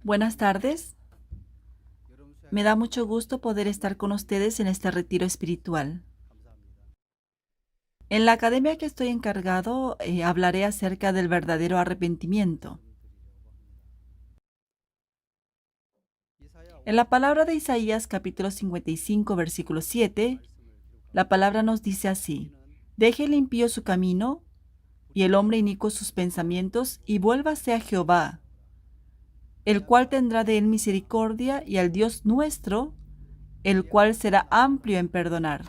Buenas tardes. Me da mucho gusto poder estar con ustedes en este retiro espiritual. En la academia que estoy encargado, hablaré acerca del verdadero arrepentimiento. En la palabra de Isaías, capítulo 55, versículo 7, la palabra nos dice así: Deje el impío su camino y el hombre inicuo sus pensamientos, y vuélvase a Jehová, el cual tendrá de él misericordia, y al Dios nuestro, el cual será amplio en perdonar.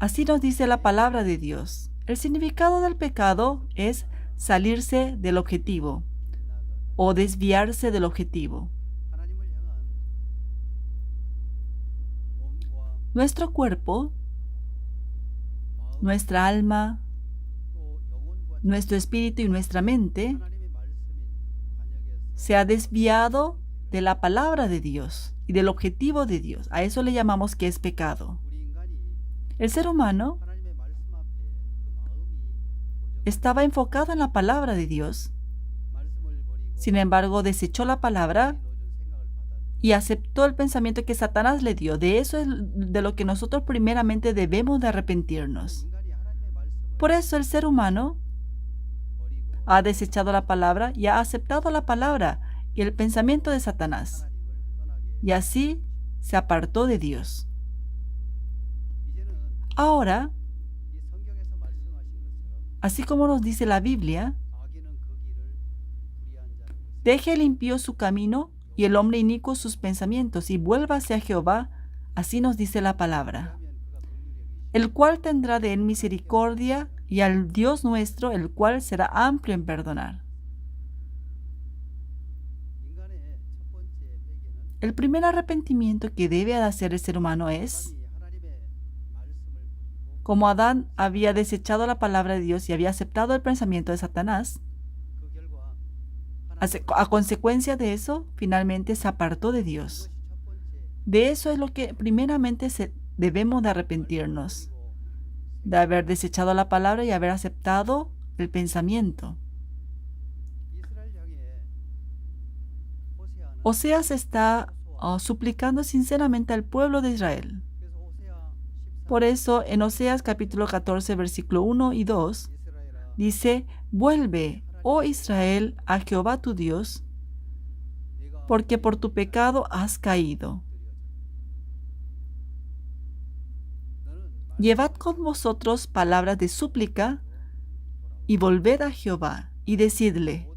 Así nos dice la palabra de Dios. El significado del pecado es salirse del objetivo o desviarse del objetivo. Nuestro cuerpo, nuestra alma, nuestro espíritu y nuestra mente se ha desviado de la palabra de Dios y del objetivo de Dios. A eso le llamamos que es pecado. El ser humano estaba enfocado en la palabra de Dios. Sin embargo, desechó la palabra y aceptó el pensamiento que Satanás le dio. De eso es de lo que nosotros primeramente debemos de arrepentirnos. Por eso el ser humano ha desechado la palabra y ha aceptado la palabra y el pensamiento de Satanás. Y así se apartó de Dios. Ahora, así como nos dice la Biblia, deje el impío su camino y el hombre inicuo sus pensamientos, y vuélvase a Jehová, así nos dice la palabra, el cual tendrá de él misericordia, y al Dios nuestro, el cual será amplio en perdonar. El primer arrepentimiento que debe hacer el ser humano es, como Adán había desechado la palabra de Dios y había aceptado el pensamiento de Satanás, a consecuencia de eso, finalmente se apartó de Dios. De eso es lo que primeramente debemos de arrepentirnos, de haber desechado la palabra y haber aceptado el pensamiento. Oseas está suplicando sinceramente al pueblo de Israel. Por eso, en Oseas capítulo 14, versículo 1 y 2, dice: Vuelve, oh Israel, a Jehová tu Dios, porque por tu pecado has caído. Llevad con vosotros palabras de súplica y volved a Jehová y decidle: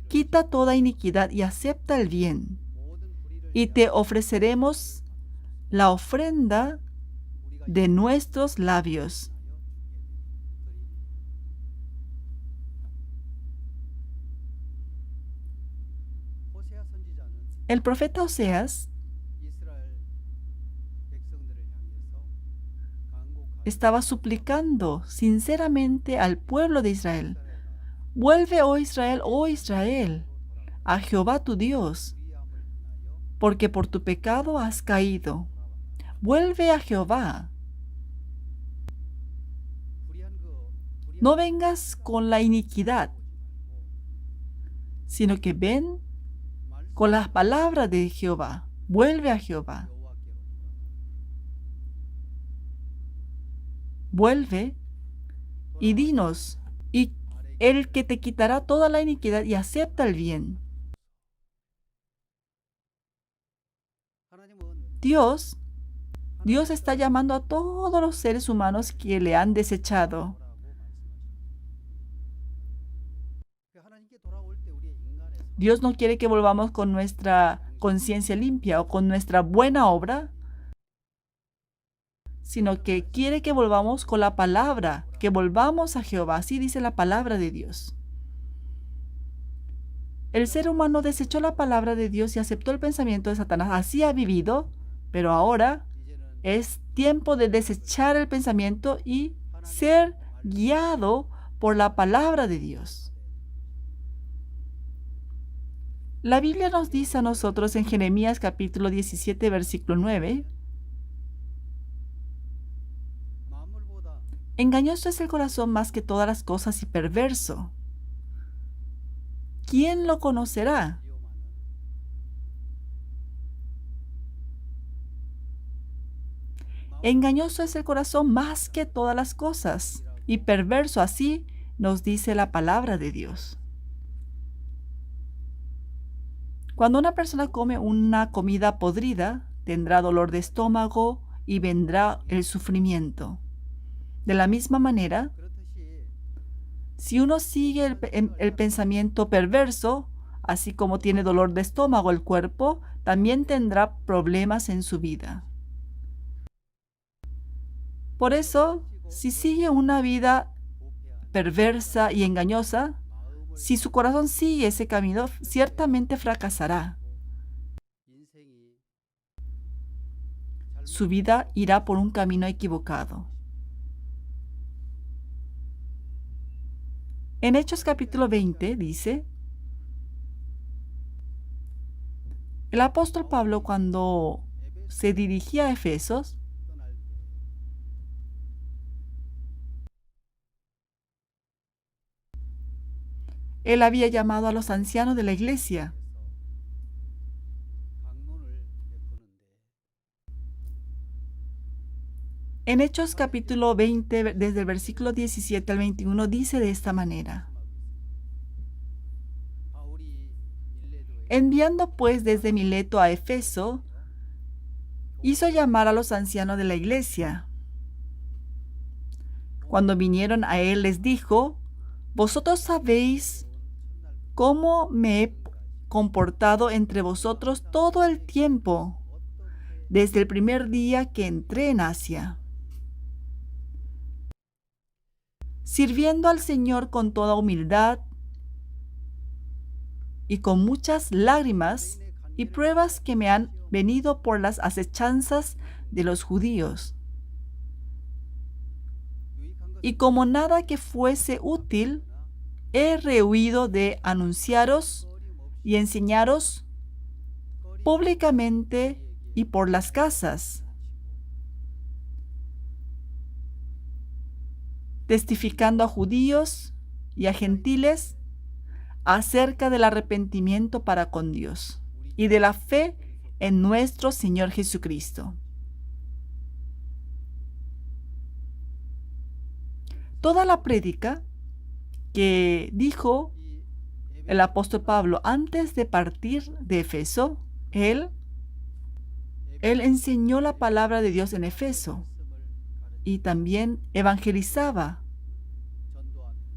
Quita toda iniquidad y acepta el bien, y te ofreceremos la ofrenda de nuestros labios. El profeta Oseas estaba suplicando sinceramente al pueblo de Israel: Vuelve, oh Israel, a Jehová tu Dios, porque por tu pecado has caído. Vuelve a Jehová. No vengas con la iniquidad, sino que ven con las palabras de Jehová. Vuelve a Jehová. Vuelve y dinos, y el que te quitará toda la iniquidad y acepta el bien. Dios está llamando a todos los seres humanos que le han desechado. Dios no quiere que volvamos con nuestra conciencia limpia o con nuestra buena obra, sino que quiere que volvamos con la palabra, que volvamos a Jehová. Así dice la palabra de Dios. El ser humano desechó la palabra de Dios y aceptó el pensamiento de Satanás. Así ha vivido, pero ahora es tiempo de desechar el pensamiento y ser guiado por la palabra de Dios. La Biblia nos dice a nosotros en Jeremías capítulo 17, versículo 9, Engañoso es el corazón más que todas las cosas y perverso. ¿Quién lo conocerá? Engañoso es el corazón más que todas las cosas y perverso, así nos dice la palabra de Dios. Cuando una persona come una comida podrida, tendrá dolor de estómago y vendrá el sufrimiento. De la misma manera, si uno sigue el pensamiento perverso, así como tiene dolor de estómago el cuerpo, también tendrá problemas en su vida. Por eso, si sigue una vida perversa y engañosa, si su corazón sigue ese camino, ciertamente fracasará. Su vida irá por un camino equivocado. En Hechos capítulo 20 dice, el apóstol Pablo, cuando se dirigía a Efesos, él había llamado a los ancianos de la iglesia. En Hechos capítulo 20, desde el versículo 17 al 21, dice de esta manera: enviando pues desde Mileto a Efeso, hizo llamar a los ancianos de la iglesia. Cuando vinieron a él les dijo: vosotros sabéis cómo me he comportado entre vosotros todo el tiempo, desde el primer día que entré en Asia, sirviendo al Señor con toda humildad y con muchas lágrimas y pruebas que me han venido por las acechanzas de los judíos. Y como nada que fuese útil, he rehuido de anunciaros y enseñaros públicamente y por las casas, testificando a judíos y a gentiles acerca del arrepentimiento para con Dios y de la fe en nuestro Señor Jesucristo. Toda la prédica que dijo el apóstol Pablo antes de partir de Efeso, él enseñó la palabra de Dios en Efeso y también evangelizaba.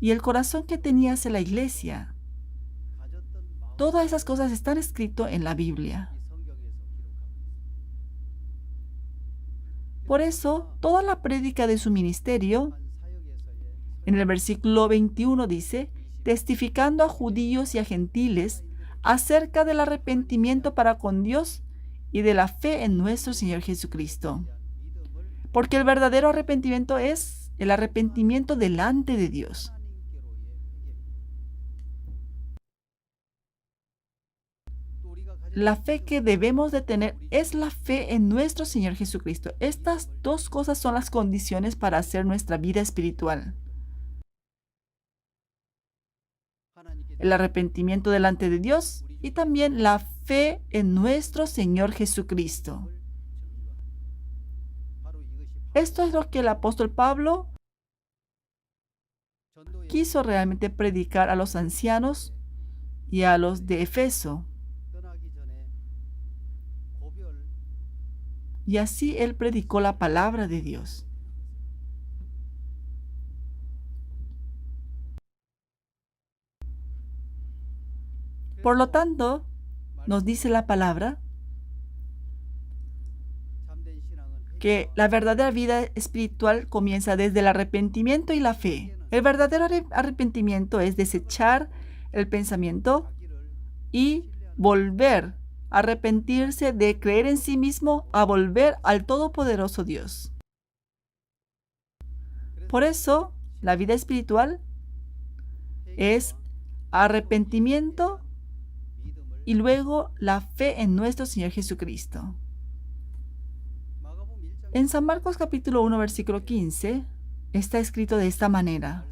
Y el corazón que tenía hacia la iglesia, todas esas cosas están escritas en la Biblia. Por eso, toda la prédica de su ministerio, en el versículo 21 dice, testificando a judíos y a gentiles acerca del arrepentimiento para con Dios y de la fe en nuestro Señor Jesucristo. Porque el verdadero arrepentimiento es el arrepentimiento delante de Dios. La fe que debemos de tener es la fe en nuestro Señor Jesucristo. Estas dos cosas son las condiciones para hacer nuestra vida espiritual. El arrepentimiento delante de Dios y también la fe en nuestro Señor Jesucristo. Esto es lo que el apóstol Pablo quiso realmente predicar a los ancianos y a los de Efeso. Y así él predicó la palabra de Dios. Por lo tanto, nos dice la palabra que la verdadera vida espiritual comienza desde el arrepentimiento y la fe. El verdadero arrepentimiento es desechar el pensamiento y volver, arrepentirse de creer en sí mismo a volver al Todopoderoso Dios. Por eso, la vida espiritual es arrepentimiento y luego la fe en nuestro Señor Jesucristo. En San Marcos capítulo 1, versículo 15, está escrito de esta manera,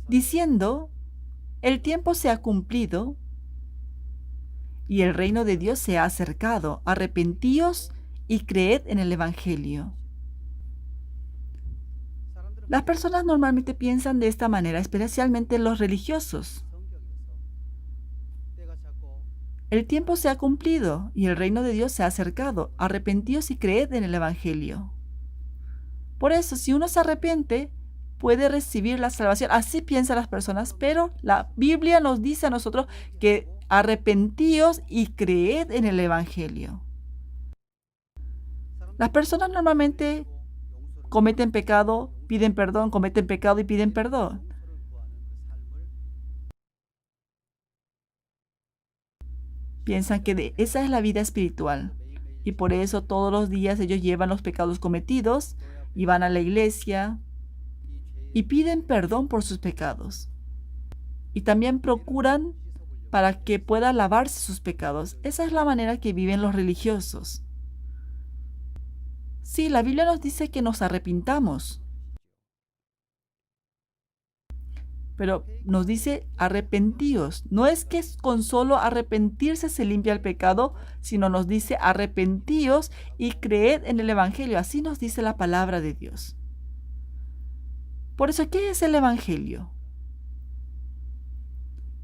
diciendo, el tiempo se ha cumplido y el reino de Dios se ha acercado. Arrepentíos y creed en el Evangelio. Las personas normalmente piensan de esta manera, especialmente los religiosos. El tiempo se ha cumplido y el reino de Dios se ha acercado. Arrepentíos y creed en el Evangelio. Por eso, si uno se arrepiente, puede recibir la salvación. Así piensan las personas, pero la Biblia nos dice a nosotros que arrepentíos y creed en el Evangelio. Las personas normalmente cometen pecado, piden perdón, cometen pecado y piden perdón. Piensan que esa es la vida espiritual. Y por eso todos los días ellos llevan los pecados cometidos y van a la iglesia y piden perdón por sus pecados. Y también procuran para que pueda lavarse sus pecados. Esa es la manera que viven los religiosos. Sí, la Biblia nos dice que nos arrepintamos, pero nos dice arrepentíos. No es que con solo arrepentirse se limpia el pecado, sino nos dice arrepentíos y creed en el Evangelio. Así nos dice la palabra de Dios. Por eso, ¿qué es el Evangelio?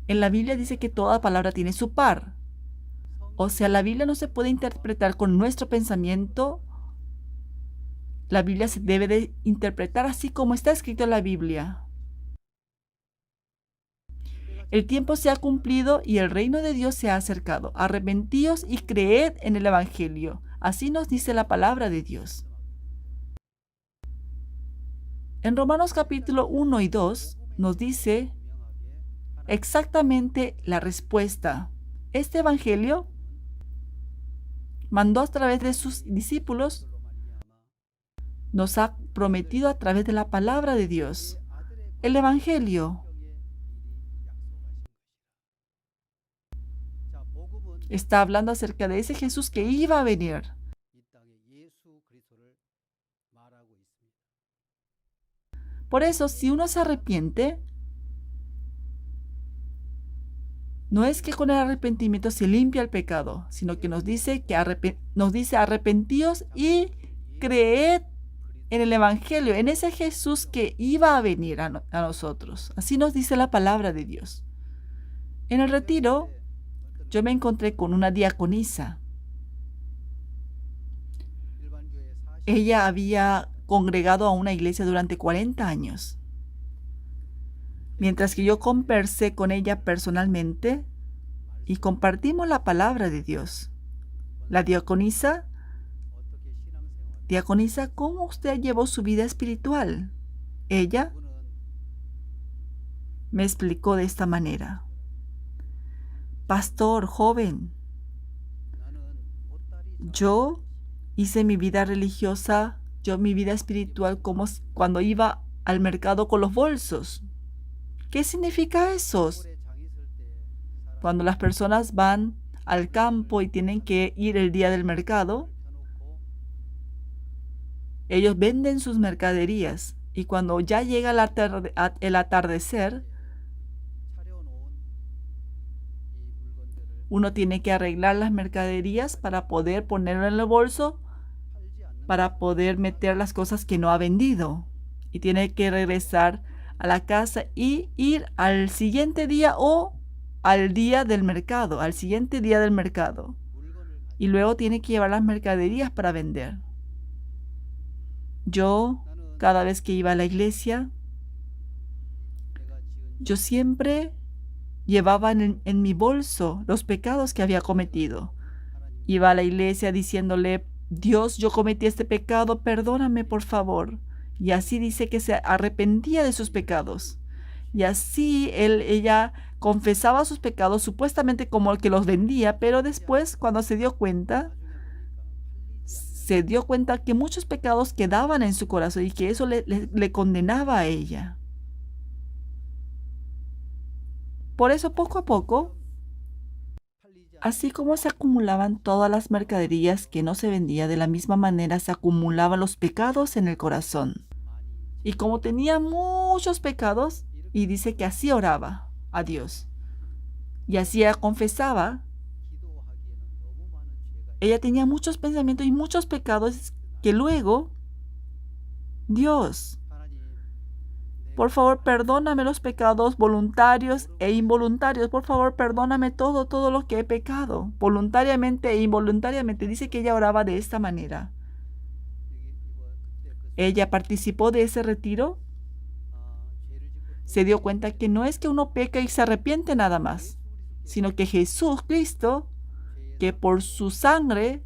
En la Biblia dice que toda palabra tiene su par. O sea, la Biblia no se puede interpretar con nuestro pensamiento. La Biblia se debe de interpretar así como está escrito en la Biblia. El tiempo se ha cumplido y el reino de Dios se ha acercado. Arrepentíos y creed en el Evangelio. Así nos dice la palabra de Dios. En Romanos capítulo 1 y 2 nos dice exactamente la respuesta. Este Evangelio mandó a través de sus discípulos, nos ha prometido a través de la palabra de Dios. El Evangelio está hablando acerca de ese Jesús que iba a venir. Por eso, si uno se arrepiente, no es que con el arrepentimiento se limpia el pecado, sino que nos dice arrepentíos y creed en el Evangelio, en ese Jesús que iba a venir a nosotros. Así nos dice la palabra de Dios. En el retiro, yo me encontré con una diaconisa. Ella había congregado a una iglesia durante 40 años. Mientras que yo conversé con ella personalmente y compartimos la palabra de Dios. La diaconisa, ¿cómo usted llevó su vida espiritual? Ella me explicó de esta manera. Pastor joven, yo hice mi vida religiosa, mi vida espiritual como cuando iba al mercado con los bolsos. ¿Qué significa eso? Cuando las personas van al campo y tienen que ir el día del mercado, ellos venden sus mercaderías y cuando ya llega el atardecer, uno tiene que arreglar las mercaderías para poder ponerlo en el bolso, para poder meter las cosas que no ha vendido. Y tiene que regresar a la casa y ir al siguiente día o al día del mercado, al siguiente día del mercado. Y luego tiene que llevar las mercaderías para vender. Yo, cada vez que iba a la iglesia, yo siempre llevaba en mi bolso los pecados que había cometido. Iba a la iglesia diciéndole, Dios, yo cometí este pecado, perdóname por favor. Y así dice que se arrepentía de sus pecados. Y así ella confesaba sus pecados supuestamente como el que los vendía, pero después cuando se dio cuenta que muchos pecados quedaban en su corazón y que eso le condenaba a ella. Por eso poco a poco Así como se acumulaban todas las mercaderías que no se vendía, de la misma manera se acumulaban los pecados en el corazón. Y como tenía muchos pecados, y dice que así oraba a Dios, y así ella confesaba, ella tenía muchos pensamientos y muchos pecados que luego, Dios, por favor, perdóname los pecados voluntarios e involuntarios. Por favor, perdóname todo lo que he pecado, voluntariamente e involuntariamente. Dice que ella oraba de esta manera. Ella participó de ese retiro. Se dio cuenta que no es que uno peca y se arrepiente nada más, sino que Jesús Cristo, que por su sangre,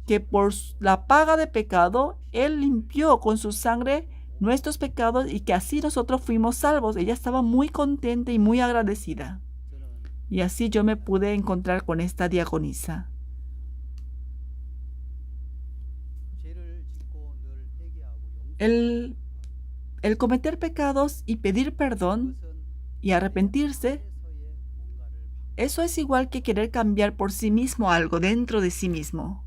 que por la paga de pecado, Él limpió con su sangre nuestros pecados y que así nosotros fuimos salvos. Ella estaba muy contenta y muy agradecida. Y así yo me pude encontrar con esta diaconisa. El, el cometer pecados y pedir perdón y arrepentirse, eso es igual que querer cambiar por sí mismo algo dentro de sí mismo.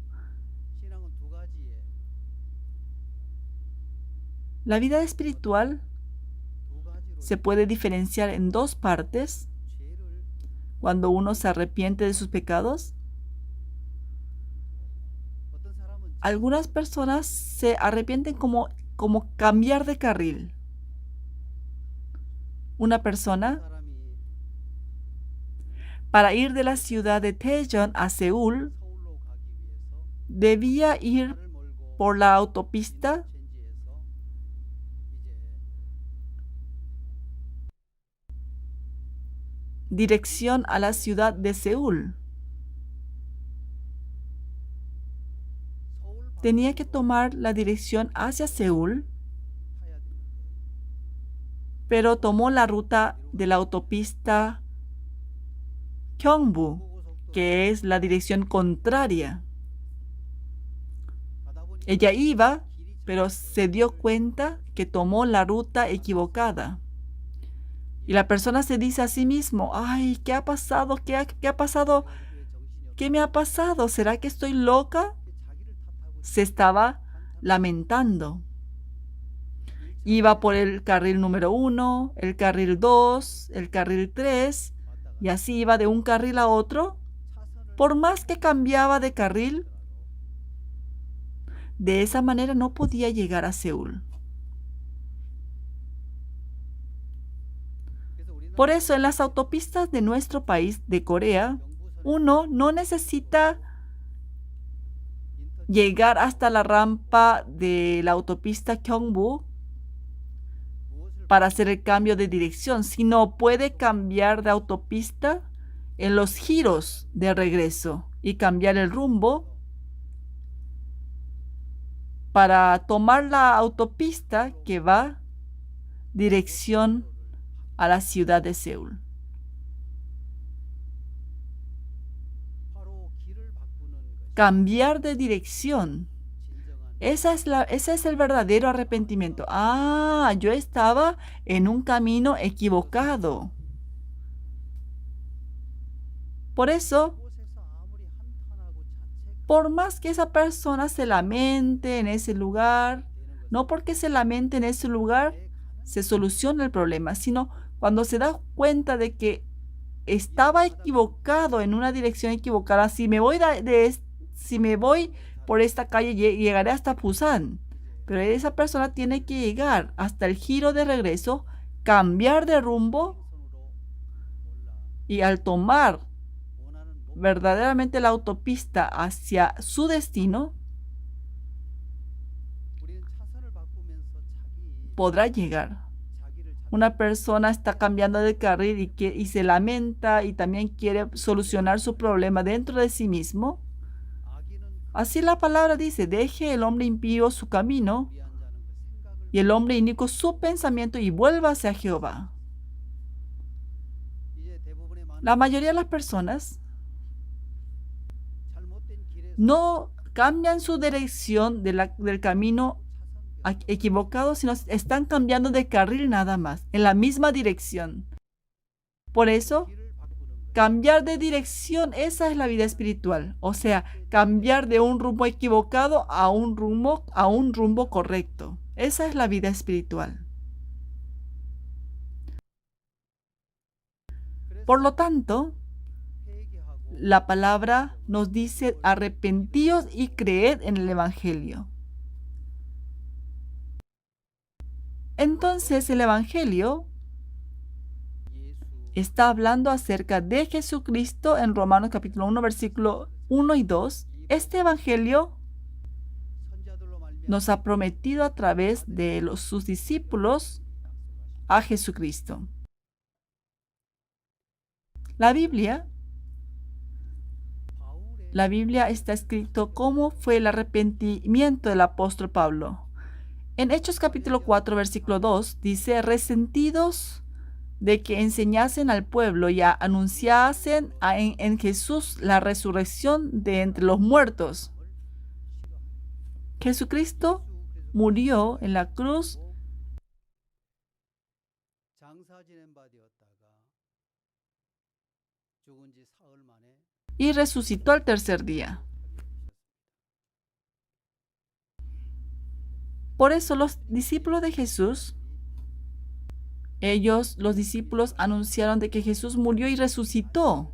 La vida espiritual se puede diferenciar en dos partes. Cuando uno se arrepiente de sus pecados, algunas personas se arrepienten como cambiar de carril. Una persona, para ir de la ciudad de Daejeon a Seúl, debía ir por la autopista dirección a la ciudad de Seúl. Tenía que tomar la dirección hacia Seúl, pero tomó la ruta de la autopista Gyeongbu, que es la dirección contraria. Ella iba, pero se dio cuenta que tomó la ruta equivocada. Y la persona se dice a sí mismo, ay, ¿qué ha pasado? ¿Qué ha pasado? ¿Qué me ha pasado? ¿Será que estoy loca? Se estaba lamentando. Iba por el carril número 1, el carril 2, el carril 3, y así iba de un carril a otro. Por más que cambiaba de carril, de esa manera no podía llegar a Seúl. Por eso en las autopistas de nuestro país, de Corea, uno no necesita llegar hasta la rampa de la autopista Gyeongbu para hacer el cambio de dirección, sino puede cambiar de autopista en los giros de regreso y cambiar el rumbo para tomar la autopista que va dirección a la ciudad de Seúl. Cambiar de dirección. Ese es el verdadero arrepentimiento. Ah, yo estaba en un camino equivocado. Por eso, por más que esa persona se lamente en ese lugar, no porque se lamente en ese lugar se soluciona el problema, sino cuando se da cuenta de que estaba equivocado en una dirección equivocada. Si me voy por esta calle, llegaré hasta Busan. Pero esa persona tiene que llegar hasta el giro de regreso, cambiar de rumbo y al tomar verdaderamente la autopista hacia su destino, podrá llegar. Una persona está cambiando de carril y se lamenta y también quiere solucionar su problema dentro de sí mismo. Así la palabra dice, deje el hombre impío su camino y el hombre inicuo su pensamiento y vuélvase a Jehová. La mayoría de las personas no cambian su dirección del camino equivocado, sino están cambiando de carril nada más, en la misma dirección. Por eso, Cambiar de dirección, esa es la vida espiritual. O sea, cambiar de un rumbo equivocado a un rumbo correcto. Esa es la vida espiritual. Por lo tanto, la palabra nos dice arrepentíos y creed en el Evangelio. Entonces el Evangelio está hablando acerca de Jesucristo en Romanos capítulo 1, versículo 1 y 2. Este Evangelio nos ha prometido a través de sus discípulos a Jesucristo. La Biblia está escrito cómo fue el arrepentimiento del apóstol Pablo. En Hechos capítulo 4, versículo 2 dice, resentidos de que enseñasen al pueblo y anunciasen en Jesús la resurrección de entre los muertos. Jesucristo murió en la cruz y resucitó al tercer día. Por eso los discípulos de Jesús, los discípulos, anunciaron de que Jesús murió y resucitó.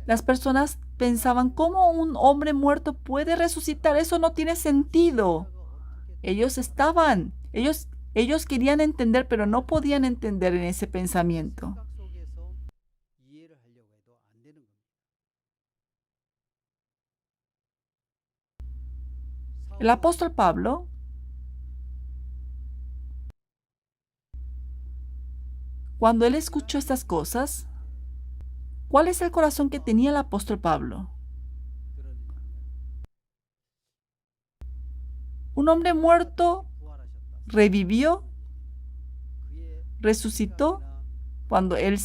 Las personas pensaban, ¿cómo un hombre muerto puede resucitar? Eso no tiene sentido. Ellos querían entender, pero no podían entender en ese pensamiento. El apóstol Pablo, cuando él escuchó estas cosas, ¿cuál es el corazón que tenía el apóstol Pablo? Un hombre muerto revivió, resucitó. Cuando él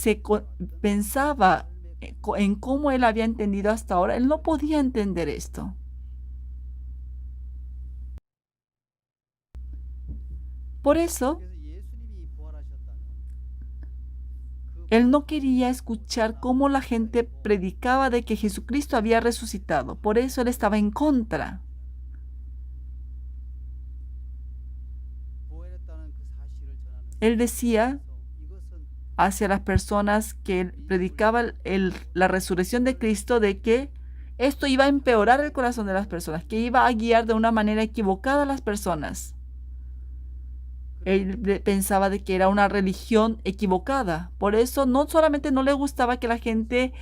pensaba en cómo él había entendido hasta ahora, él no podía entender esto. Por eso, él no quería escuchar cómo la gente predicaba de que Jesucristo había resucitado. Por eso él estaba en contra. Él decía hacia las personas que predicaban la resurrección de Cristo de que esto iba a empeorar el corazón de las personas, que iba a guiar de una manera equivocada a las personas. Él pensaba de que era una religión equivocada. Por eso no solamente no le gustaba que la gente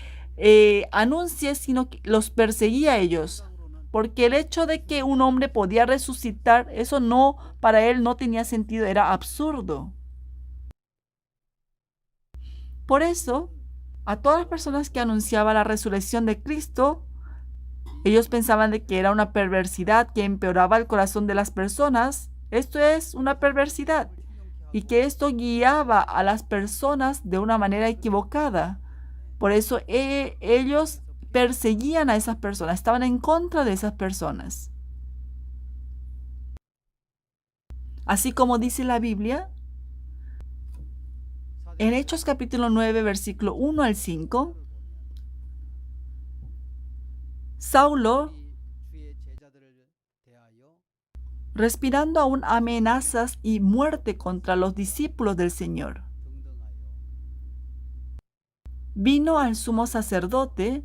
anuncie, sino que los perseguía a ellos. Porque el hecho de que un hombre podía resucitar, eso no, para él no tenía sentido, era absurdo. Por eso, a todas las personas que anunciaban la resurrección de Cristo, ellos pensaban de que era una perversidad que empeoraba el corazón de las personas. Esto es una perversidad y que esto guiaba a las personas de una manera equivocada. Por eso ellos perseguían a esas personas, estaban en contra de esas personas. Así como dice la Biblia, en Hechos capítulo 9, versículo 1 al 5, Saulo, respirando aún amenazas y muerte contra los discípulos del Señor, vino al sumo sacerdote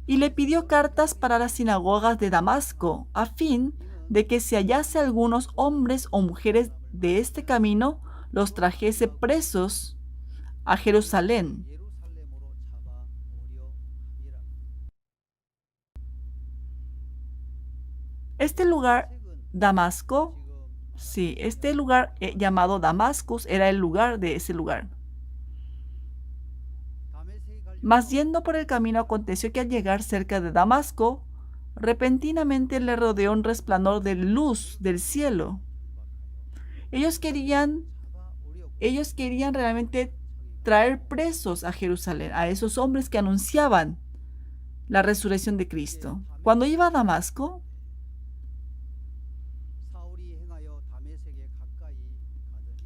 y le pidió cartas para las sinagogas de Damasco, a fin de que si hallase algunos hombres o mujeres de este camino, los trajese presos a Jerusalén. Este lugar, Damasco, este lugar llamado Damascus era el lugar de ese lugar. Mas yendo por el camino aconteció que al llegar cerca de Damasco, repentinamente le rodeó un resplandor de luz del cielo. Ellos querían realmente traer presos a Jerusalén, a esos hombres que anunciaban la resurrección de Cristo. Cuando iba a Damasco,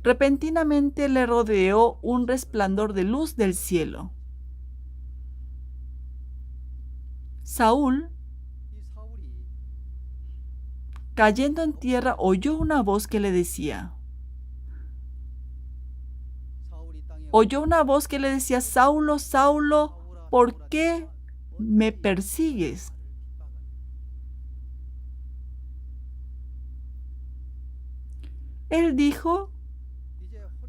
Repentinamente le rodeó un resplandor de luz del cielo. Saúl, cayendo en tierra, oyó una voz que le decía, Saulo, Saulo, ¿por qué me persigues? Él dijo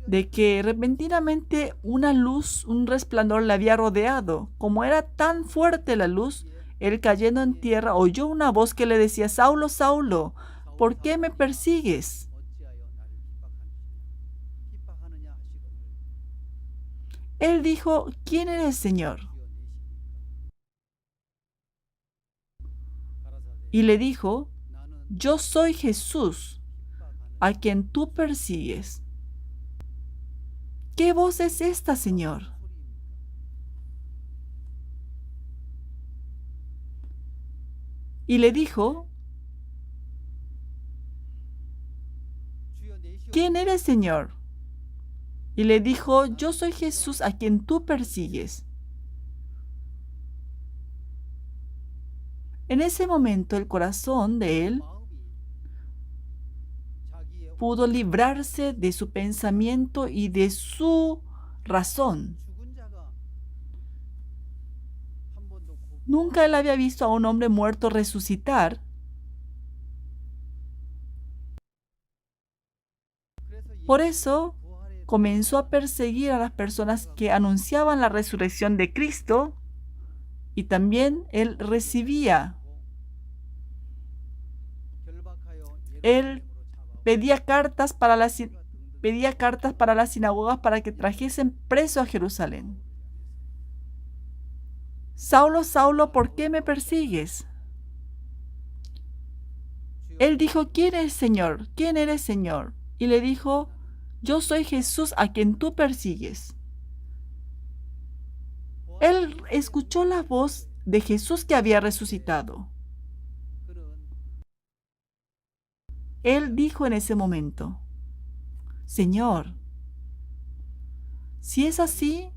de que repentinamente una luz, un resplandor le había rodeado. Como era tan fuerte la luz, él cayendo en tierra oyó una voz que le decía, Saulo, Saulo, ¿por qué me persigues? Él dijo, ¿quién eres, Señor? Y le dijo, yo soy Jesús, a quien tú persigues. ¿Qué voz es esta, Señor? Y le dijo, ¿quién eres, Señor? Y le dijo, yo soy Jesús a quien tú persigues. En ese momento el corazón de él pudo librarse de su pensamiento y de su razón. Nunca él había visto a un hombre muerto resucitar. Por eso comenzó a perseguir a las personas que anunciaban la resurrección de Cristo y también él pedía cartas para las sinagogas para que trajesen preso a Jerusalén. Saulo, Saulo, ¿por qué me persigues? Él dijo, ¿quién es Señor? ¿Quién eres, Señor? Y le dijo, yo soy Jesús a quien tú persigues. Él escuchó la voz de Jesús que había resucitado. Él dijo en ese momento, Señor, si es así,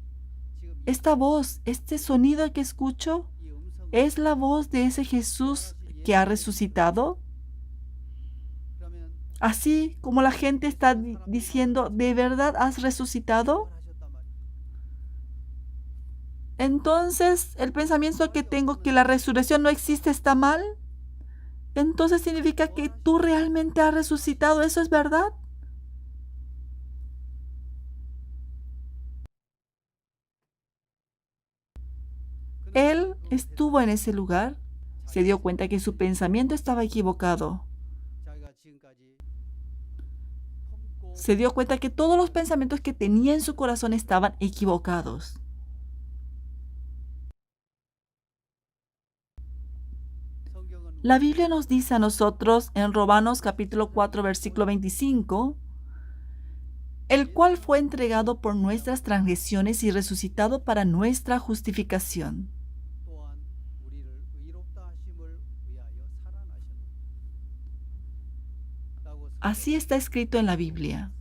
esta voz, este sonido que escucho, ¿es la voz de ese Jesús que ha resucitado? Así como la gente está diciendo, ¿de verdad has resucitado? Entonces, el pensamiento que tengo que la resurrección no existe está mal. Entonces significa que tú realmente has resucitado. ¿Eso es verdad? Él estuvo en ese lugar, se dio cuenta que su pensamiento estaba equivocado. Se dio cuenta que todos los pensamientos que tenía en su corazón estaban equivocados. La Biblia nos dice a nosotros en Romanos capítulo 4, versículo 25, el cual fue entregado por nuestras transgresiones y resucitado para nuestra justificación. Así está escrito en la Biblia,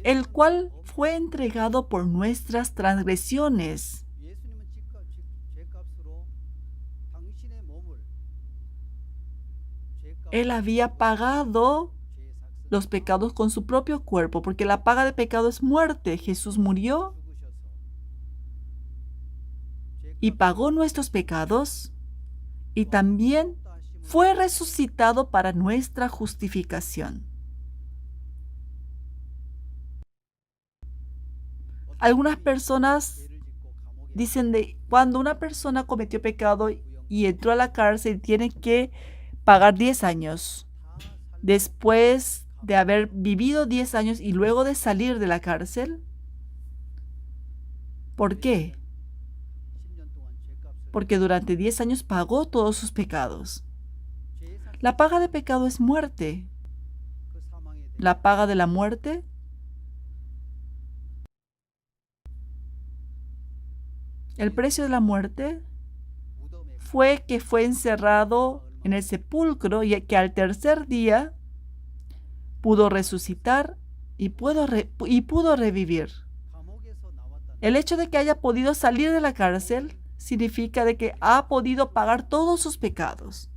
el cual fue entregado por nuestras transgresiones. Él había pagado los pecados con su propio cuerpo, porque la paga de pecado es muerte. Jesús murió y pagó nuestros pecados y también fue resucitado para nuestra justificación. Algunas personas dicen de cuando una persona cometió pecado y entró a la cárcel, tiene que pagar 10 años. Después de haber vivido 10 años y luego de salir de la cárcel. ¿Por qué? Porque durante 10 años pagó todos sus pecados. La paga de pecado es muerte. La paga de la muerte el precio de la muerte fue encerrado en el sepulcro y que al tercer día pudo resucitar y pudo revivir. El hecho de que haya podido salir de la cárcel significa de que ha podido pagar todos sus pecados.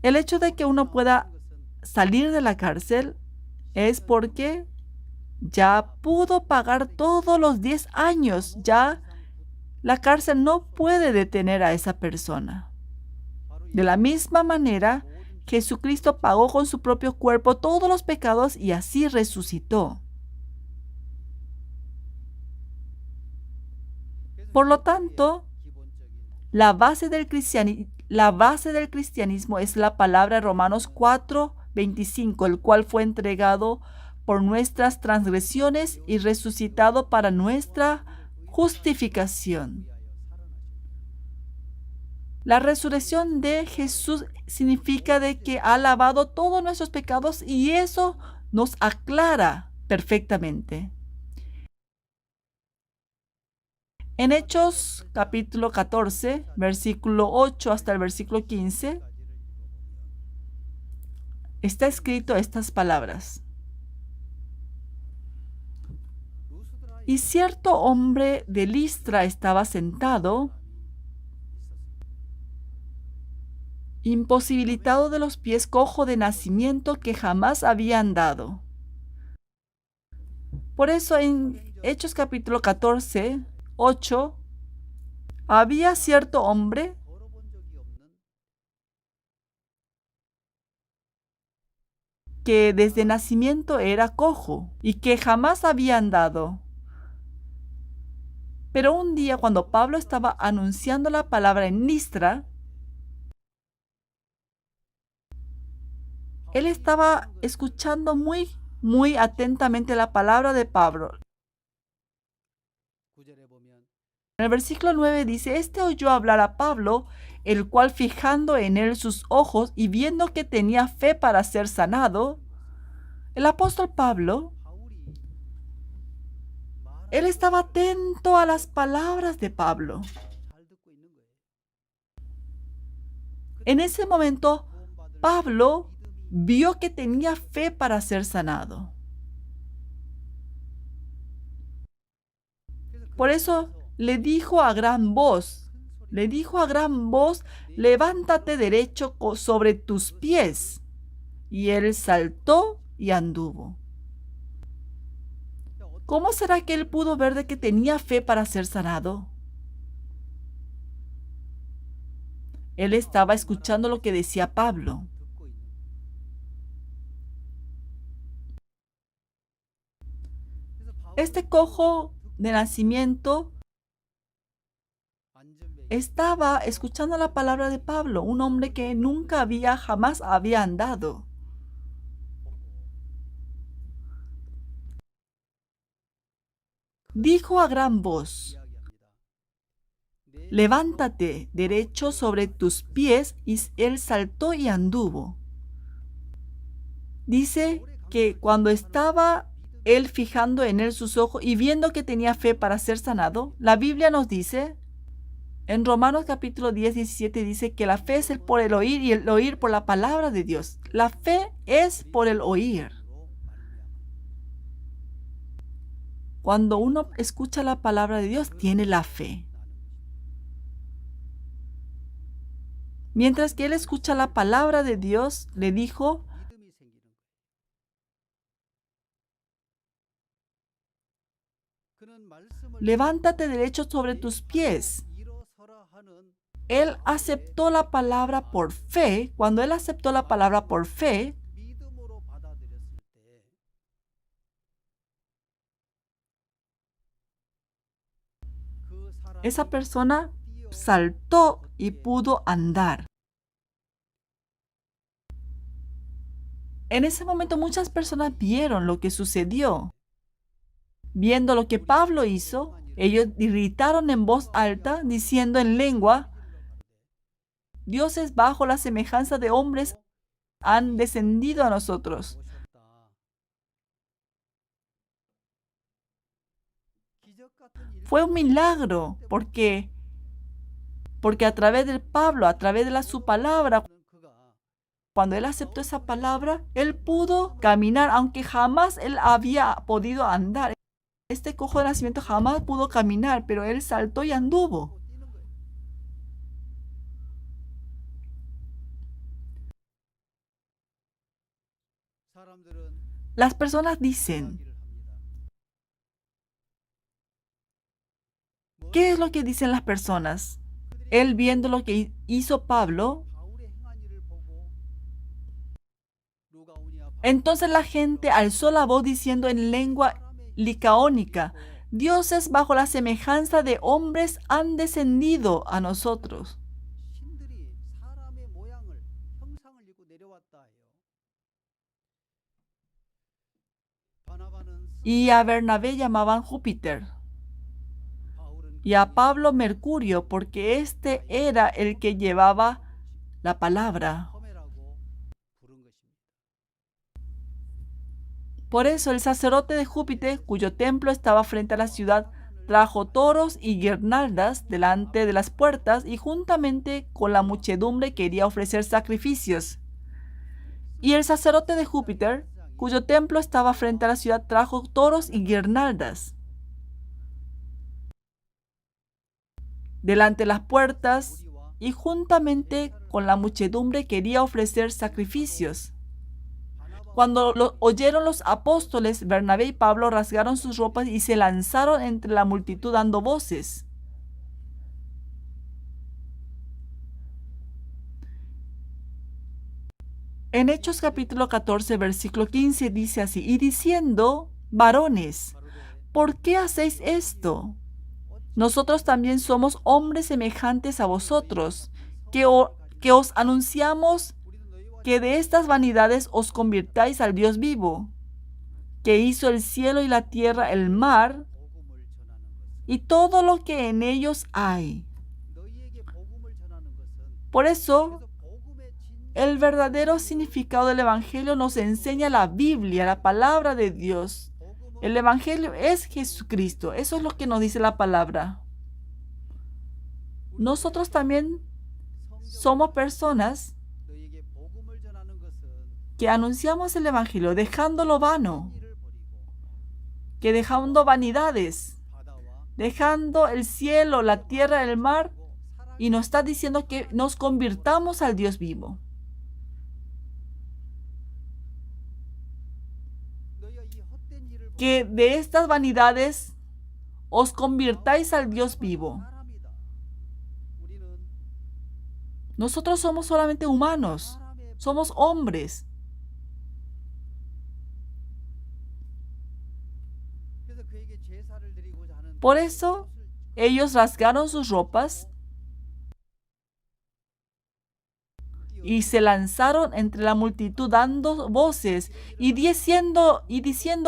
El hecho de que uno pueda salir de la cárcel es porque ya pudo pagar todos los 10 años. Ya la cárcel no puede detener a esa persona. De la misma manera, Jesucristo pagó con su propio cuerpo todos los pecados y así resucitó. Por lo tanto, la base del cristianismo es la palabra de Romanos 4:25, el cual fue entregado por nuestras transgresiones y resucitado para nuestra justificación. La resurrección de Jesús significa de que ha lavado todos nuestros pecados y eso nos aclara perfectamente. En Hechos capítulo 14, versículo 8 hasta el versículo 15, está escrito estas palabras. Y cierto hombre de Listra estaba sentado, imposibilitado de los pies, cojo de nacimiento, que jamás había andado. Por eso en Hechos capítulo 14, 8, había cierto hombre que desde nacimiento era cojo y que jamás había andado. Pero un día, cuando Pablo estaba anunciando la palabra en Listra, él estaba escuchando muy atentamente la palabra de Pablo. En el versículo 9 dice, este oyó hablar a Pablo, el cual fijando en él sus ojos y viendo que tenía fe para ser sanado, el apóstol Pablo, él estaba atento a las palabras de Pablo. En ese momento, Pablo vio que tenía fe para ser sanado. Por eso le dijo a gran voz, levántate derecho sobre tus pies. Y él saltó y anduvo. ¿Cómo será que él pudo ver de que tenía fe para ser sanado? Él estaba escuchando lo que decía Pablo. Este cojo de nacimiento estaba escuchando la palabra de Pablo, un hombre que jamás había andado. Dijo a gran voz, levántate derecho sobre tus pies, y él saltó y anduvo. Dice que cuando estaba él fijando en él sus ojos y viendo que tenía fe para ser sanado, la Biblia nos dice, en Romanos capítulo 10, 17 dice que la fe es por el oír y el oír por la palabra de Dios. La fe es por el oír. Cuando uno escucha la palabra de Dios, tiene la fe. Mientras que él escucha la palabra de Dios, le dijo, levántate derecho sobre tus pies. Él aceptó la palabra por fe. Cuando él aceptó la palabra por fe, esa persona saltó y pudo andar. En ese momento muchas personas vieron lo que sucedió. Viendo lo que Pablo hizo, ellos gritaron en voz alta, diciendo en lengua, dioses bajo la semejanza de hombres han descendido a nosotros. Fue un milagro, porque a través de Pablo, a través de su palabra, Cuando él aceptó esa palabra, él pudo caminar, aunque jamás él había podido andar. Este cojo de nacimiento jamás pudo caminar, pero él saltó y anduvo. Las personas dicen, ¿qué es lo que dicen las personas? Él viendo lo que hizo Pablo, entonces la gente alzó la voz diciendo en lengua licaónica, dioses bajo la semejanza de hombres han descendido a nosotros. Y a Bernabé llamaban Júpiter, y a Pablo Mercurio, porque este era el que llevaba la palabra. Por eso el sacerdote de Júpiter, cuyo templo estaba frente a la ciudad, trajo toros y guirnaldas delante de las puertas y juntamente con la muchedumbre quería ofrecer sacrificios. Y el sacerdote de Júpiter, cuyo templo estaba frente a la ciudad, trajo toros y guirnaldas delante de las puertas y juntamente con la muchedumbre quería ofrecer sacrificios. Cuando lo oyeron los apóstoles, Bernabé y Pablo rasgaron sus ropas y se lanzaron entre la multitud dando voces. En Hechos capítulo 14, versículo 15 dice así, y diciendo, varones, ¿por qué hacéis esto? Nosotros también somos hombres semejantes a vosotros, que os anunciamos que de estas vanidades os convirtáis al Dios vivo, que hizo el cielo y la tierra, el mar, y todo lo que en ellos hay. Por eso, el verdadero significado del Evangelio nos enseña la Biblia, la palabra de Dios. El Evangelio es Jesucristo. Eso es lo que nos dice la palabra. Nosotros también somos personas que anunciamos el Evangelio dejando lo vano, que dejando vanidades, dejando el cielo, la tierra, el mar, y nos está diciendo que nos convirtamos al Dios vivo. Que de estas vanidades os convirtáis al Dios vivo. Nosotros somos solamente humanos, somos hombres. Por eso, ellos rasgaron sus ropas y se lanzaron entre la multitud dando voces y diciendo,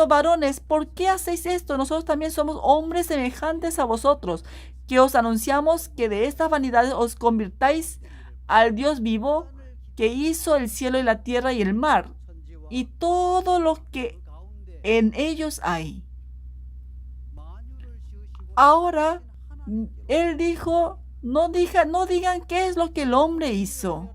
varones, ¿por qué hacéis esto? Nosotros también somos hombres semejantes a vosotros, que os anunciamos que de estas vanidades os convirtáis al Dios vivo, que hizo el cielo y la tierra y el mar, y todo lo que en ellos hay. Ahora, él dijo, no digan qué es lo que el hombre hizo,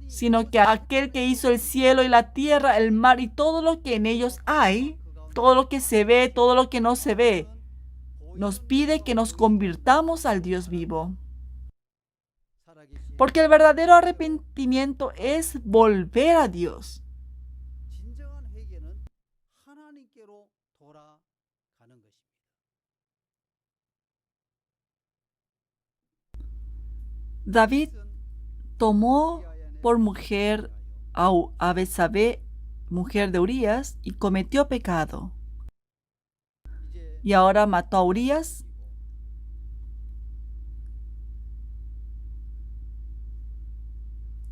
sino que aquel que hizo el cielo y la tierra, el mar y todo lo que en ellos hay, todo lo que se ve, todo lo que no se ve, nos pide que nos convirtamos al Dios vivo. Porque el verdadero arrepentimiento es volver a Dios. David tomó por mujer a Betsabé, mujer de Urías, y cometió pecado. Y ahora mató a Urías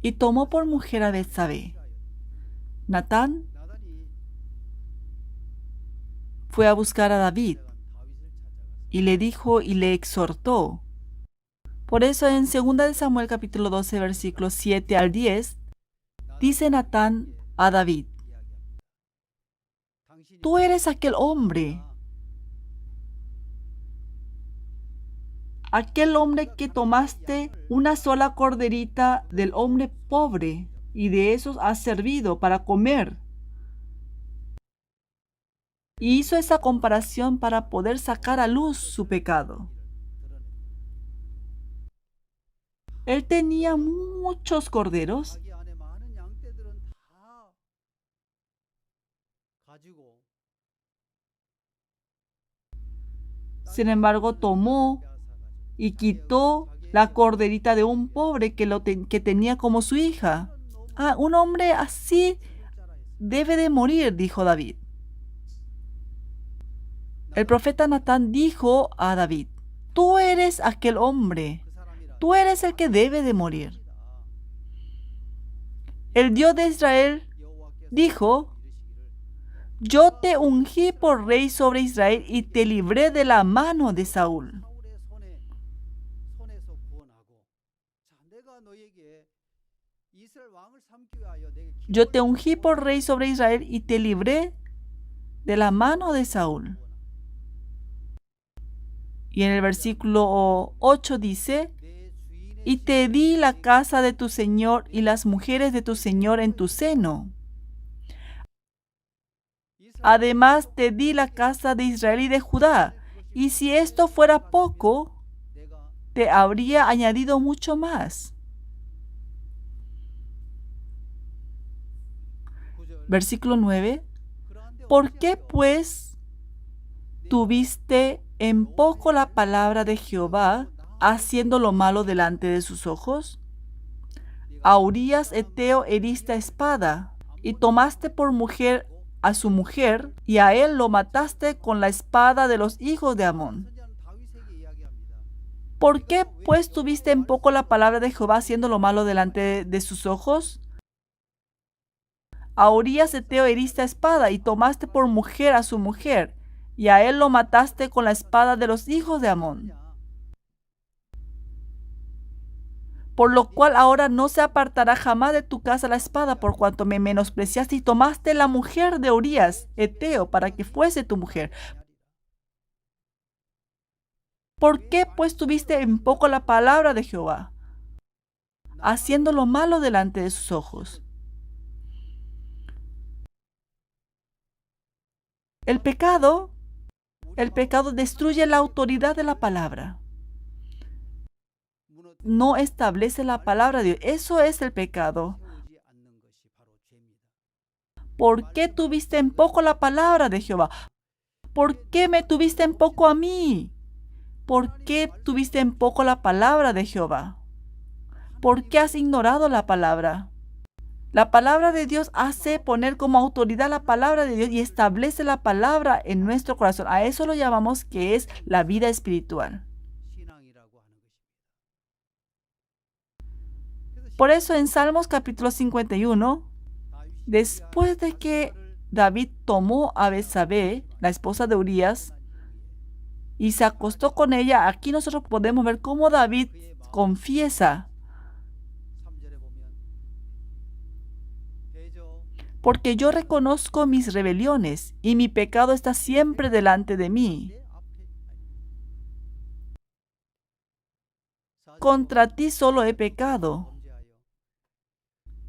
y tomó por mujer a Betsabé. Natán fue a buscar a David y le dijo y le exhortó. Por eso en 2 de Samuel capítulo 12 versículos 7 al 10 dice Natán a David: tú eres aquel hombre aquel hombre que tomaste una sola corderita del hombre pobre y de esos has servido para comer. Y hizo esa comparación para poder sacar a luz su pecado. Él tenía muchos corderos. Sin embargo, tomó y quitó la corderita de un pobre que tenía como su hija. Un hombre así debe de morir, dijo David. El profeta Natán dijo a David, tú eres aquel hombre, tú eres el que debe de morir. El Dios de Israel dijo, yo te ungí por rey sobre Israel y te libré de la mano de Saúl. Yo te ungí por rey sobre Israel y te libré de la mano de Saúl. Y en el versículo 8 dice, y te di la casa de tu señor y las mujeres de tu señor en tu seno. Además te di la casa de Israel y de Judá. Y si esto fuera poco, te habría añadido mucho más. Versículo 9. ¿Por qué pues tuviste en poco la palabra de Jehová, haciendo lo malo delante de sus ojos? A Urías Eteo heriste a espada, y tomaste por mujer a su mujer, y a él lo mataste con la espada de los hijos de Amón. ¿Por qué pues tuviste en poco la palabra de Jehová, haciendo lo malo delante de sus ojos? A Urías Eteo heriste a espada, y tomaste por mujer a su mujer, y a él lo mataste con la espada de los hijos de Amón. Por lo cual ahora no se apartará jamás de tu casa la espada, por cuanto me menospreciaste y tomaste la mujer de Urías Eteo para que fuese tu mujer. ¿Por qué pues tuviste en poco la palabra de Jehová, haciendo lo malo delante de sus ojos? El pecado destruye la autoridad de la palabra. No establece la palabra de Dios. Eso es el pecado. ¿Por qué tuviste en poco la palabra de Jehová? ¿Por qué me tuviste en poco a mí? ¿Por qué tuviste en poco la palabra de Jehová? ¿Por qué has ignorado la palabra? La palabra de Dios hace poner como autoridad la palabra de Dios y establece la palabra en nuestro corazón. A eso lo llamamos que es la vida espiritual. Por eso en Salmos capítulo 51, después de que David tomó a Betsabé, la esposa de Urías, y se acostó con ella, aquí nosotros podemos ver cómo David confiesa. Porque yo reconozco mis rebeliones y mi pecado está siempre delante de mí. Contra ti solo he pecado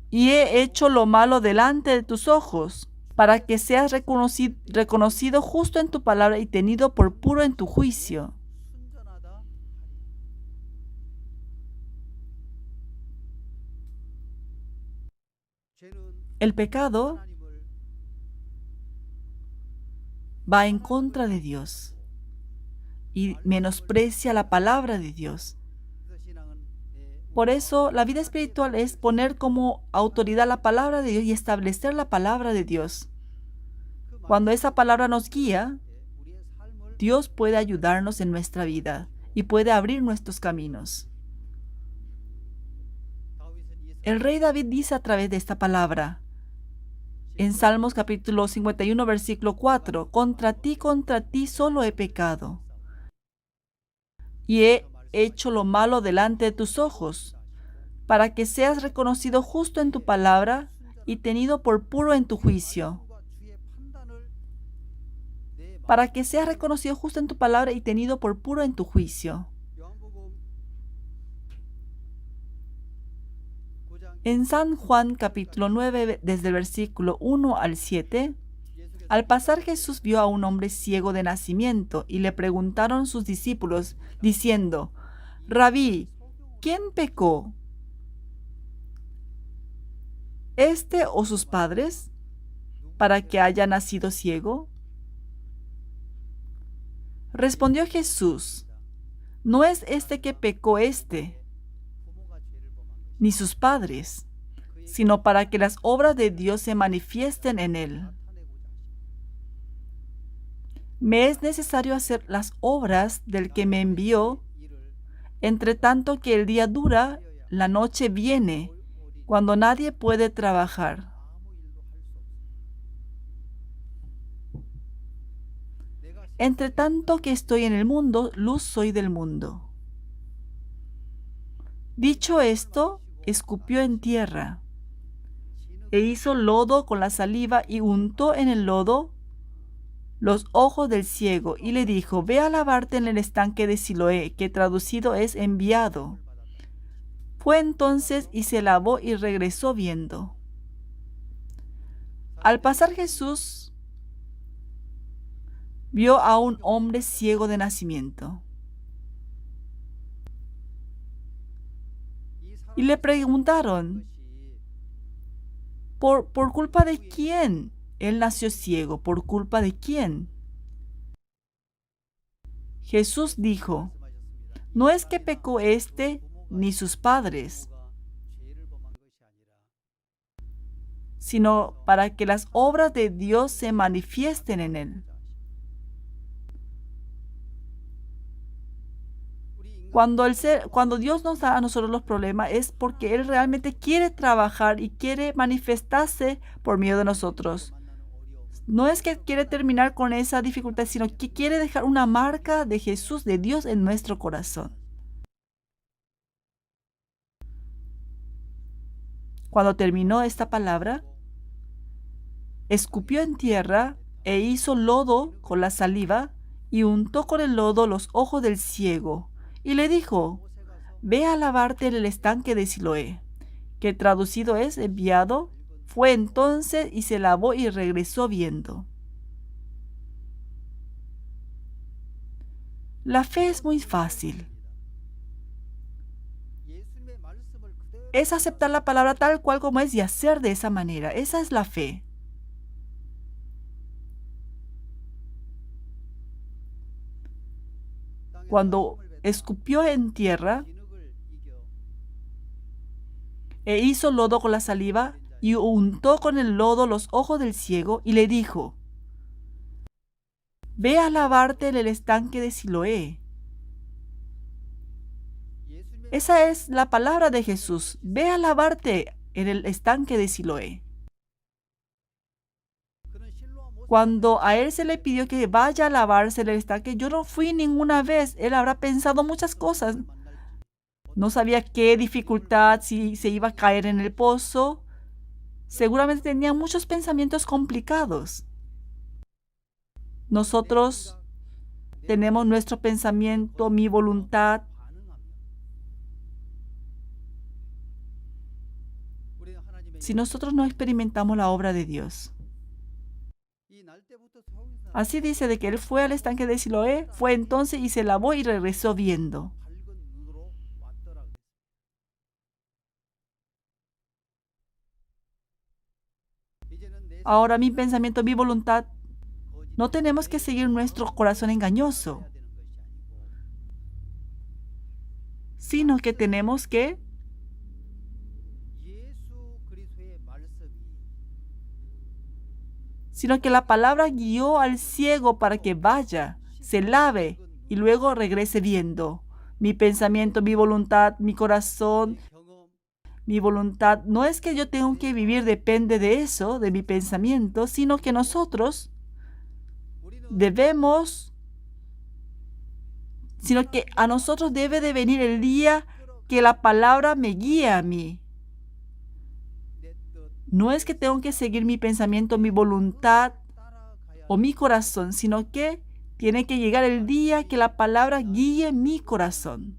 y he hecho lo malo delante de tus ojos, para que seas reconocido justo en tu palabra y tenido por puro en tu juicio. El pecado va en contra de Dios y menosprecia la palabra de Dios. Por eso, la vida espiritual es poner como autoridad la palabra de Dios y establecer la palabra de Dios. Cuando esa palabra nos guía, Dios puede ayudarnos en nuestra vida y puede abrir nuestros caminos. El rey David dice a través de esta palabra, en Salmos capítulo 51, versículo 4, contra ti solo he pecado y he hecho lo malo delante de tus ojos, para que seas reconocido justo en tu palabra y tenido por puro en tu juicio. Para que seas reconocido justo en tu palabra y tenido por puro en tu juicio. En San Juan capítulo 9, desde el versículo 1 al 7, al pasar Jesús vio a un hombre ciego de nacimiento y le preguntaron sus discípulos, diciendo, Rabí, ¿quién pecó, este o sus padres, para que haya nacido ciego? Respondió Jesús, no es este que pecó ni sus padres, sino para que las obras de Dios se manifiesten en él. Me es necesario hacer las obras del que me envió, entre tanto que el día dura, la noche viene, cuando nadie puede trabajar. Entre tanto que estoy en el mundo, luz soy del mundo. Dicho esto, escupió en tierra, e hizo lodo con la saliva y untó en el lodo los ojos del ciego, y le dijo, ve a lavarte en el estanque de Siloé, que traducido es enviado. Fue entonces y se lavó y regresó viendo. Al pasar Jesús vio a un hombre ciego de nacimiento. Y le preguntaron, ¿por culpa de quién él nació ciego? ¿Por culpa de quién? Jesús dijo, no es que pecó ni sus padres, sino para que las obras de Dios se manifiesten en él. Cuando Dios nos da a nosotros los problemas es porque Él realmente quiere trabajar y quiere manifestarse por medio de nosotros. No es que quiere terminar con esa dificultad, sino que quiere dejar una marca de Jesús, de Dios en nuestro corazón. Cuando terminó esta palabra, escupió en tierra e hizo lodo con la saliva y untó con el lodo los ojos del ciego y le dijo, ve a lavarte en el estanque de Siloé, que traducido es enviado. Fue entonces y se lavó y regresó viendo. La fe es muy fácil. Es aceptar la palabra tal cual como es y hacer de esa manera. Esa es la fe. Cuando escupió en tierra e hizo lodo con la saliva y untó con el lodo los ojos del ciego y le dijo, ve a lavarte en el estanque de Siloé. Esa es la palabra de Jesús. Ve a lavarte en el estanque de Siloé. Cuando a él se le pidió que vaya a lavarse en el estanque, yo no fui ninguna vez. Él habrá pensado muchas cosas. No sabía qué dificultad, si se iba a caer en el pozo. Seguramente tenía muchos pensamientos complicados. Nosotros tenemos nuestro pensamiento, mi voluntad. Si nosotros no experimentamos la obra de Dios. Así dice de que él fue al estanque de Siloé, fue entonces y se lavó y regresó viendo. Ahora mi pensamiento, mi voluntad, no tenemos que seguir nuestro corazón engañoso, sino que tenemos que la palabra guió al ciego para que vaya, se lave y luego regrese viendo. Mi pensamiento, mi voluntad, mi corazón, mi voluntad, no es que yo tengo que vivir, depende de eso, de mi pensamiento, sino que nosotros sino que a nosotros debe de venir el día que la palabra me guíe a mí. No es que tengo que seguir mi pensamiento, mi voluntad o mi corazón, sino que tiene que llegar el día que la palabra guíe mi corazón.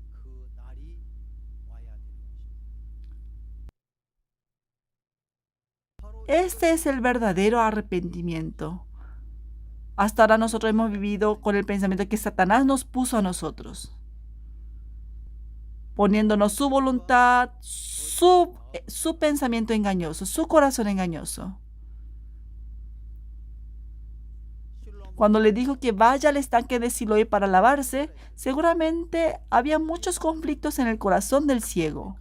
Este es el verdadero arrepentimiento. Hasta ahora nosotros hemos vivido con el pensamiento que Satanás nos puso a nosotros, poniéndonos su voluntad, su pensamiento engañoso, su corazón engañoso. Cuando le dijo que vaya al estanque de Siloé para lavarse, seguramente había muchos conflictos en el corazón del ciego.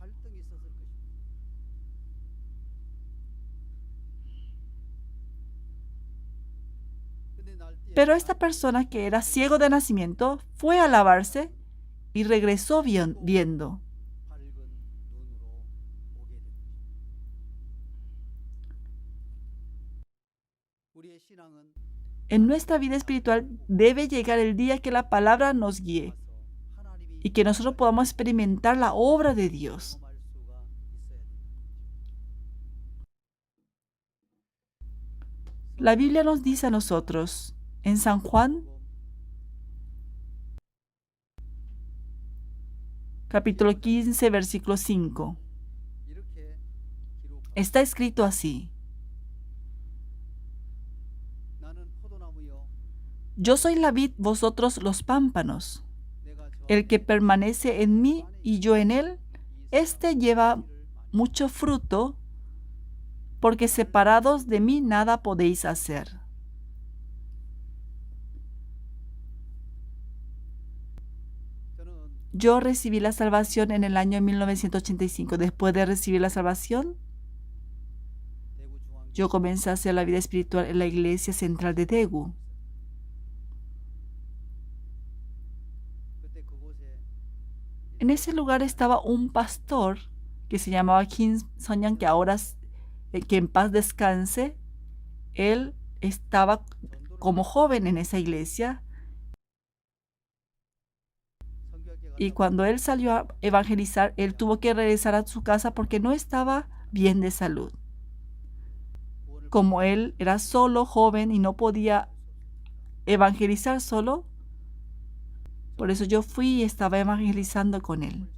Pero esta persona que era ciego de nacimiento fue a lavarse y regresó viendo. En nuestra vida espiritual debe llegar el día que la palabra nos guíe y que nosotros podamos experimentar la obra de Dios. La Biblia nos dice a nosotros en San Juan, capítulo 15, versículo 5. Está escrito así: Yo soy la vid, vosotros los pámpanos. El que permanece en mí y yo en él, éste lleva mucho fruto, porque separados de mí nada podéis hacer. Yo recibí la salvación en el año 1985. Después de recibir la salvación, yo comencé a hacer la vida espiritual en la iglesia central de Daegu. En ese lugar estaba un pastor que se llamaba Kim Sonyan, que ahora, que en paz descanse. Él estaba como joven en esa iglesia, y cuando él salió a evangelizar, él tuvo que regresar a su casa porque no estaba bien de salud. Como él era solo, joven, y no podía evangelizar solo, por eso yo fui y estaba evangelizando con él.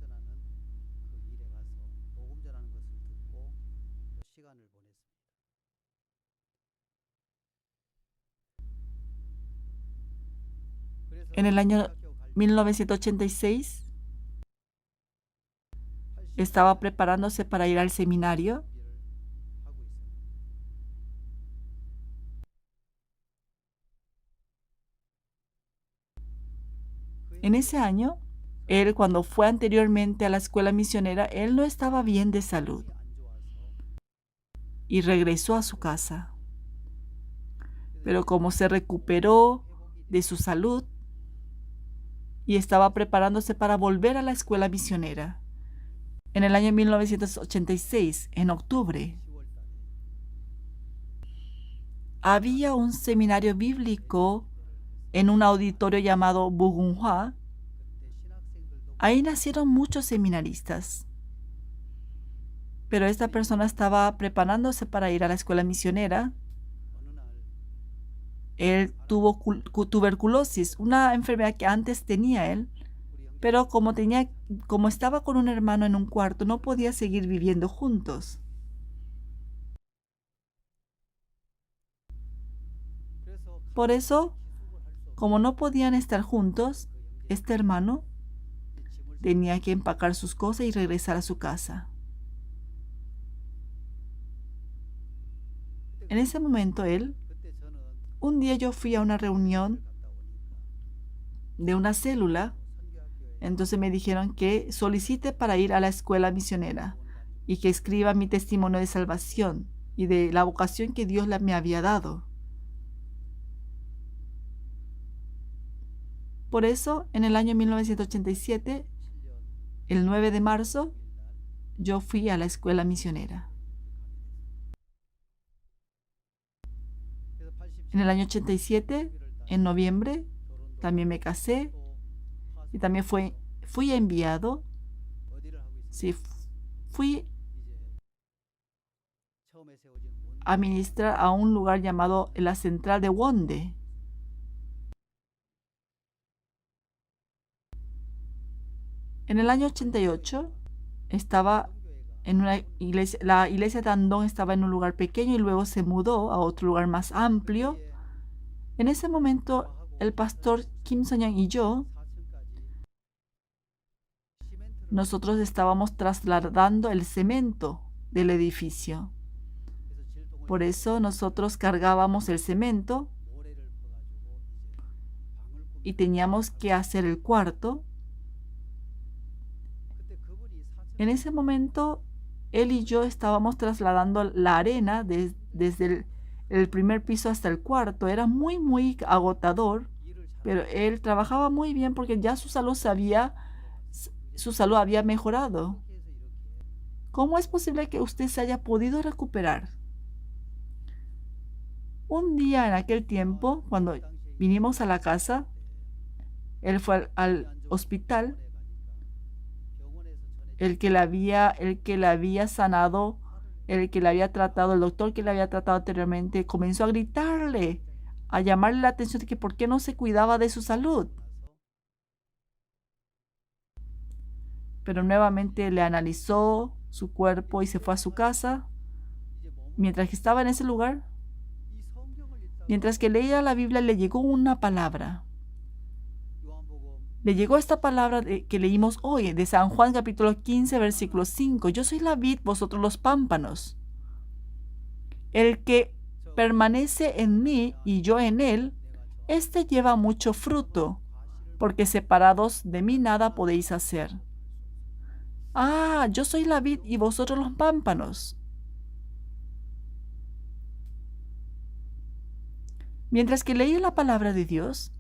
En el año 1986 estaba preparándose para ir al seminario. En ese año, él, cuando fue anteriormente a la escuela misionera, él no estaba bien de salud y regresó a su casa. Pero como se recuperó de su salud y estaba preparándose para volver a la escuela misionera, en el año 1986, en octubre, había un seminario bíblico en un auditorio llamado Bugunhua. Ahí nacieron muchos seminaristas. Pero esta persona estaba preparándose para ir a la escuela misionera. Él tuvo tuberculosis, una enfermedad que antes tenía él, pero como estaba con un hermano en un cuarto, no podía seguir viviendo juntos. Por eso, como no podían estar juntos, este hermano tenía que empacar sus cosas y regresar a su casa. En ese momento un día yo fui a una reunión de una célula. Entonces me dijeron que solicite para ir a la escuela misionera y que escriba mi testimonio de salvación y de la vocación que Dios me había dado. Por eso, en el año 1987, el 9 de marzo, yo fui a la escuela misionera. En el año 87, en noviembre, también me casé y también fui enviado. Sí, fui a ministrar a un lugar llamado la central de Wonde. En el año 88 estaba en una iglesia. La iglesia de Andong estaba en un lugar pequeño y luego se mudó a otro lugar más amplio. En ese momento, el pastor Kim Son-young y yo, nosotros estábamos trasladando el cemento del edificio. Por eso nosotros cargábamos el cemento y teníamos que hacer el cuarto. En ese momento, él y yo estábamos trasladando la arena desde el primer piso hasta el cuarto. Era muy, muy agotador, pero él trabajaba muy bien porque ya su salud había mejorado. ¿Cómo es posible que usted se haya podido recuperar? Un día en aquel tiempo, cuando vinimos a la casa, él fue al hospital. El que le había sanado, el que le había tratado, el doctor que le había tratado anteriormente, comenzó a gritarle, a llamarle la atención de que por qué no se cuidaba de su salud. Pero nuevamente le analizó su cuerpo y se fue a su casa. Mientras que estaba en ese lugar, mientras que leía la Biblia, le llegó una palabra. Le llegó esta palabra que leímos hoy, de San Juan capítulo 15, versículo 5. Yo soy la vid, vosotros los pámpanos. El que permanece en mí y yo en él, éste lleva mucho fruto, porque separados de mí nada podéis hacer. Ah, yo soy la vid y vosotros los pámpanos. Mientras que leía la palabra de Dios,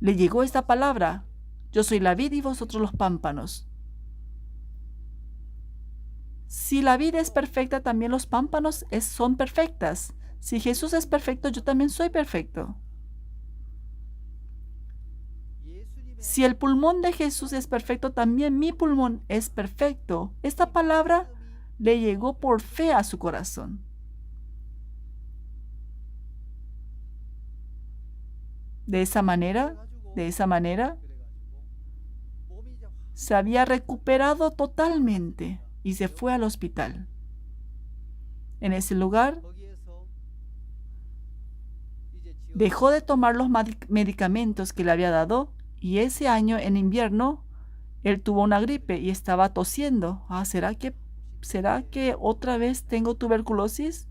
le llegó esta palabra. Yo soy la vid y vosotros los pámpanos. Si la vid es perfecta, también los pámpanos son perfectas. Si Jesús es perfecto, yo también soy perfecto. Si el pulmón de Jesús es perfecto, también mi pulmón es perfecto. Esta palabra le llegó por fe a su corazón. De esa manera, se había recuperado totalmente y se fue al hospital. En ese lugar, dejó de tomar los medicamentos que le había dado y ese año en invierno, él tuvo una gripe y estaba tosiendo. ¿Será que otra vez tengo tuberculosis?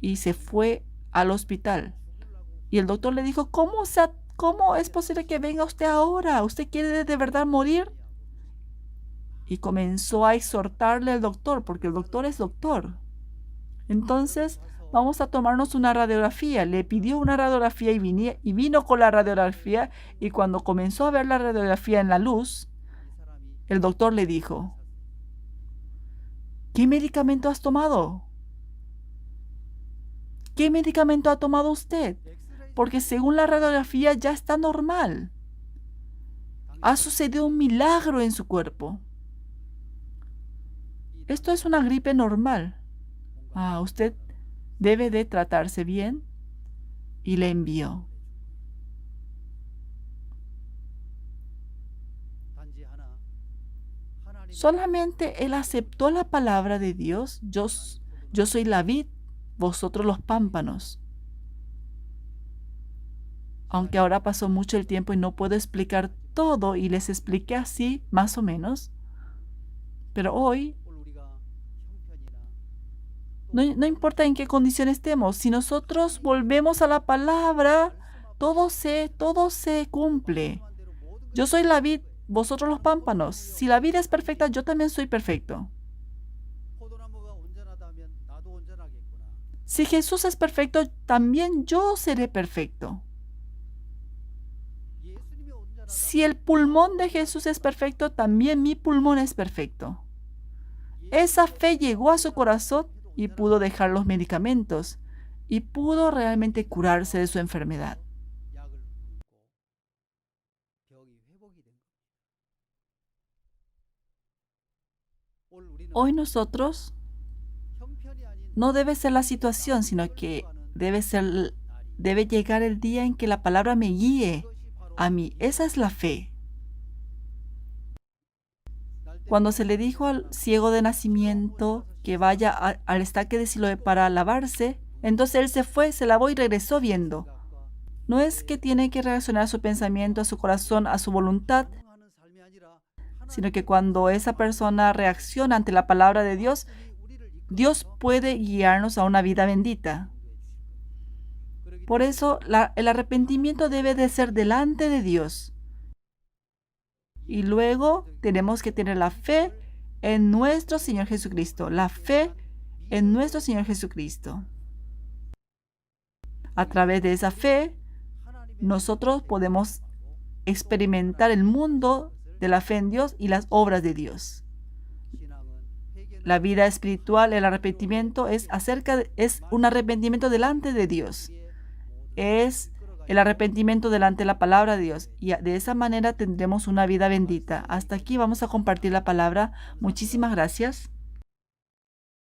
Y se fue al hospital. Y el doctor le dijo, ¿cómo es posible que venga usted ahora? ¿Usted quiere de verdad morir? Y comenzó a exhortarle al doctor, porque el doctor es doctor. Entonces, vamos a tomarnos una radiografía. Le pidió una radiografía y vino con la radiografía. Y cuando comenzó a ver la radiografía en la luz, el doctor le dijo, ¿qué medicamento has tomado? ¿Qué medicamento ha tomado usted? Porque según la radiografía ya está normal. Ha sucedido un milagro en su cuerpo. Esto es una gripe normal. Usted debe de tratarse bien. Y le envió. Solamente él aceptó la palabra de Dios. Yo soy la vid, vosotros los pámpanos. Aunque ahora pasó mucho el tiempo y no puedo explicar todo y les expliqué así, más o menos. Pero hoy, no importa en qué condición estemos, si nosotros volvemos a la palabra, todo se cumple. Yo soy la vid, vosotros los pámpanos. Si la vida es perfecta, yo también soy perfecto. Si Jesús es perfecto, también yo seré perfecto. Si el pulmón de Jesús es perfecto, también mi pulmón es perfecto. Esa fe llegó a su corazón y pudo dejar los medicamentos y pudo realmente curarse de su enfermedad. Hoy nosotros no debe ser la situación, sino que debe llegar el día en que la palabra me guíe a mí. Esa es la fe. Cuando se le dijo al ciego de nacimiento que vaya al estanque de Siloé para lavarse, entonces él se fue, se lavó y regresó viendo. No es que tiene que reaccionar a su pensamiento, a su corazón, a su voluntad, sino que cuando esa persona reacciona ante la palabra de Dios, Dios puede guiarnos a una vida bendita. Por eso, el arrepentimiento debe de ser delante de Dios. Y luego tenemos que tener la fe en nuestro Señor Jesucristo. La fe en nuestro Señor Jesucristo. A través de esa fe, nosotros podemos experimentar el mundo de la fe en Dios y las obras de Dios. La vida espiritual, el arrepentimiento es un arrepentimiento delante de Dios. Es el arrepentimiento delante de la palabra de Dios. Y de esa manera tendremos una vida bendita. Hasta aquí vamos a compartir la palabra. Muchísimas gracias.